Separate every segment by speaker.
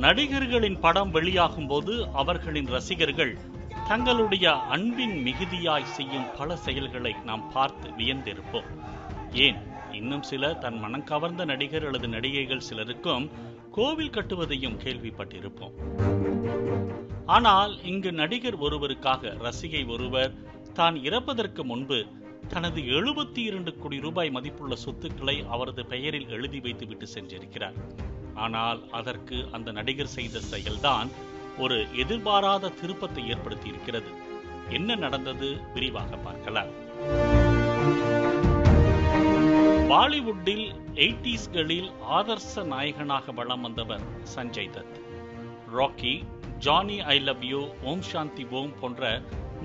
Speaker 1: நடிகர்களின் படம் வெளியாகும் போது அவர்களின் ரசிகர்கள் தங்களுடைய அன்பின் மிகுதியாய் செய்யும் பல செயல்களை நாம் பார்த்து வியந்திருப்போம். ஏன், இன்னும் சில தன் மனம் கவர்ந்த நடிகர் அல்லது நடிகைகள் சிலருக்கும் கோவில் கட்டுவதையும் கேள்விப்பட்டிருப்போம். ஆனால் இங்கு நடிகர் ஒருவருக்காக ரசிகை ஒருவர் தான் இறப்பதற்கு முன்பு தனது 72 கோடி ரூபாய் மதிப்புள்ள சொத்துக்களை அவரது பெயரில் எழுதி வைத்து விட்டு சென்றிருக்கிறார். ஆனால் அதற்கு அந்த நடிகர் செய்த செயல்தான் ஒரு எதிர்பாராத திருப்பத்தை ஏற்படுத்தி இருக்கிறது. என்ன நடந்தது விரிவாக பார்க்கலாம். பாலிவுட்டில் 80ஸ்களில் ஆதர்ச நாயகனாக வலம் வந்தவர் Sanjay Dutt. Rocky, Johnny I love you, Om Shanti Om போன்ற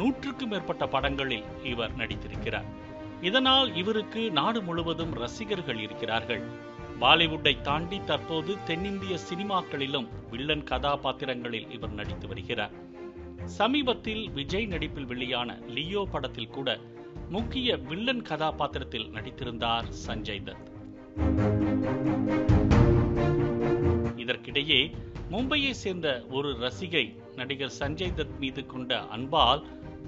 Speaker 1: 100க்கும் மேற்பட்ட படங்களில் இவர் நடித்திருக்கிறார். இதனால் இவருக்கு நாடு முழுவதும் ரசிகர்கள் இருக்கிறார்கள். பாலிவுட்டை தாண்டி தற்போது தென்னிந்திய சினிமாக்களிலும் வில்லன் கதாபாத்திரங்களில் இவர் நடித்து வருகிறார். சமீபத்தில் விஜய் நடிப்பில் வெளியான லியோ படத்தில் கூட முக்கிய வில்லன் கதாபாத்திரத்தில் நடித்திருந்தார் சஞ்சய் தத். இதற்கிடையே மும்பையை சேர்ந்த ஒரு ரசிகை நடிகர் சஞ்சய் தத் மீது கொண்ட அன்பால்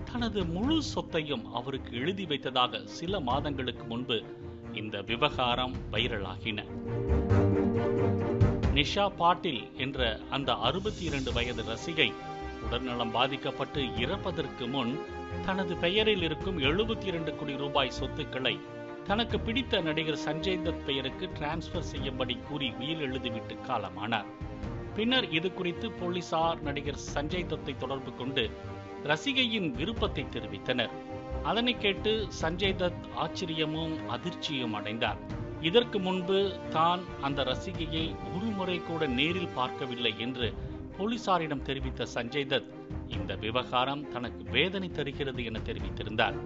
Speaker 1: தனது முழு சொத்தையும் அவருக்கு எழுதி வைத்ததாக சில மாதங்களுக்கு முன்பு இந்த விவகாரம் வைரலாகின. நிஷா பாட்டில் என்ற அந்த 62 வயது ரசிகை உடல்நலம் பாதிக்கப்பட்டு இறப்பதற்கு முன் தனது பெயரில் இருக்கும் 72 கோடி ரூபாய் சொத்துக்களை தனக்கு பிடித்த நடிகர் சஞ்சய் தத் பெயருக்கு டிரான்ஸ்பர் செய்யும்படி கூறி உயில் எழுதிவிட்டு காலமானார். பின்னர் இது குறித்து போலீசார் நடிகர் சஞ்சய் தத்தை தொடர்பு கொண்டு ரசிகையின் விருப்பத்தை தெரிவித்தனர். அதனை கேட்டு சஞ்சய் தத் ஆச்சரியமும் அதிர்ச்சியும் அடைந்தார். இதற்கு முன்பு தான் அந்த ரசிகையை ஒரு முறை கூட நேரில் பார்க்கவில்லை என்று போலீசாரிடம் தெரிவித்த சஞ்சய் தத் இந்த விவகாரம் தனக்கு வேதனை தருகிறது என தெரிவித்திருந்தார்.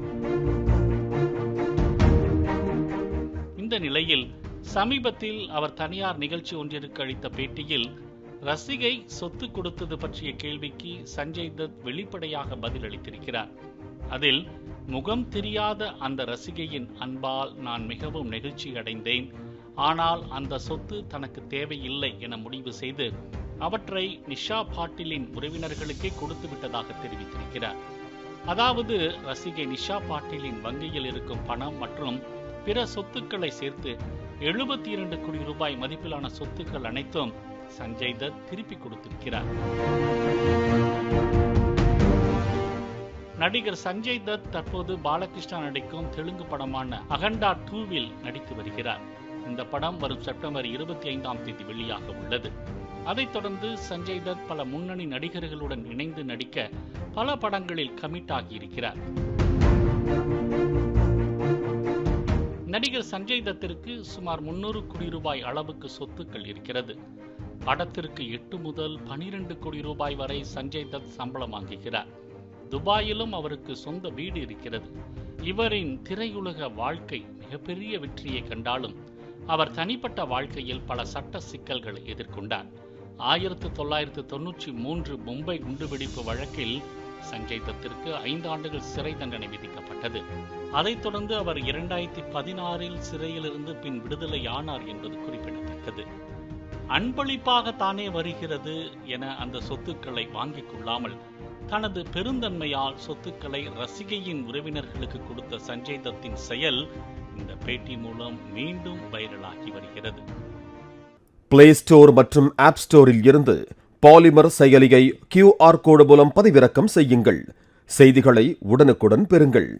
Speaker 1: இந்த நிலையில் சமீபத்தில் அவர் தனியார் நிகழ்ச்சி ஒன்றிற்கு அளித்த பேட்டியில் ரசிகை சொத்து கொடுத்தது பற்றிய கேள்விக்கு சஞ்சய் தத் வெளிப்படையாக பதிலளித்திருக்கிறார். அதில், முகம் தெரியாத அந்த ரசிகையின் அன்பால் நான் மிகவும் நெகிழ்ச்சி அடைந்தேன். ஆனால் அந்த சொத்து தனக்கு தேவையில்லை என முடிவு செய்து அவற்றை நிஷா பாட்டிலின் உறவினர்களுக்கே கொடுத்து விட்டதாக தெரிவித்திருக்கிறார். அதாவது ரசிகை நிஷா பாட்டிலின் வங்கியில் இருக்கும் பணம் மற்றும் பிற சொத்துக்களை சேர்த்து 72 கோடி ரூபாய் மதிப்பிலான சொத்துக்கள் அனைத்தும் சஞ்சய் தத் திருப்பி கொடுத்திருக்கிறார். நடிகர் சஞ்சய் தத் தற்போது பாலகிருஷ்ணா நடிக்கும் தெலுங்கு படமான அகண்டா 2வில் நடித்து வருகிறார். இந்த படம் வரும் செப்டம்பர் 25ஆம் தேதி வெளியாக உள்ளது. அதைத் தொடர்ந்து சஞ்சய் தத் பல முன்னணி நடிகர்களுடன் இணைந்து நடிக்க பல படங்களில் கமிட் ஆகியிருக்கிறார். நடிகர் சஞ்சய் தத்திற்கு சுமார் 300 கோடி ரூபாய் அளவுக்கு சொத்துக்கள் இருக்கிறது. படத்திற்கு 8 முதல் 12 கோடி ரூபாய் வரை சஞ்சய் தத் சம்பளம் வாங்குகிறார். துபாயிலும் அவருக்கு சொந்த வீடு இருக்கிறது. இவரின் திரையுலக வாழ்க்கை மிகப்பெரிய வெற்றியை கண்டாலும் அவர் தனிப்பட்ட வாழ்க்கையில் பல சட்ட சிக்கல்களை எதிர்கொண்டார். 1993 மும்பை குண்டுவெடிப்பு வழக்கில் சஞ்சய் தத்திற்கு 5 ஆண்டுகள் சிறை தண்டனை விதிக்கப்பட்டது. அதைத் தொடர்ந்து அவர் 2016 சிறையிலிருந்து பின் விடுதலை ஆனார் என்பது குறிப்பிடத்தக்கது. அன்பளிப்பாக தானே வருகிறது என அந்த சொத்துக்களை வாங்கிக் கொள்ளாமல் தனது பெருந்தன்மையால் சொத்துக்களை ரசிகையின் உறவினர்களுக்கு கொடுத்த சஞ்சய் தத்தின் செயல் இந்த பேட்டி மூலம் மீண்டும் வைரலாகி வருகிறது.
Speaker 2: பிளே ஸ்டோர் மற்றும் ஆப் ஸ்டோரில் இருந்து பாலிமர் செயலியை QR கோடு மூலம் பதிவிறக்கம் செய்யுங்கள். செய்திகளை உடனுக்குடன் பெறுங்கள்.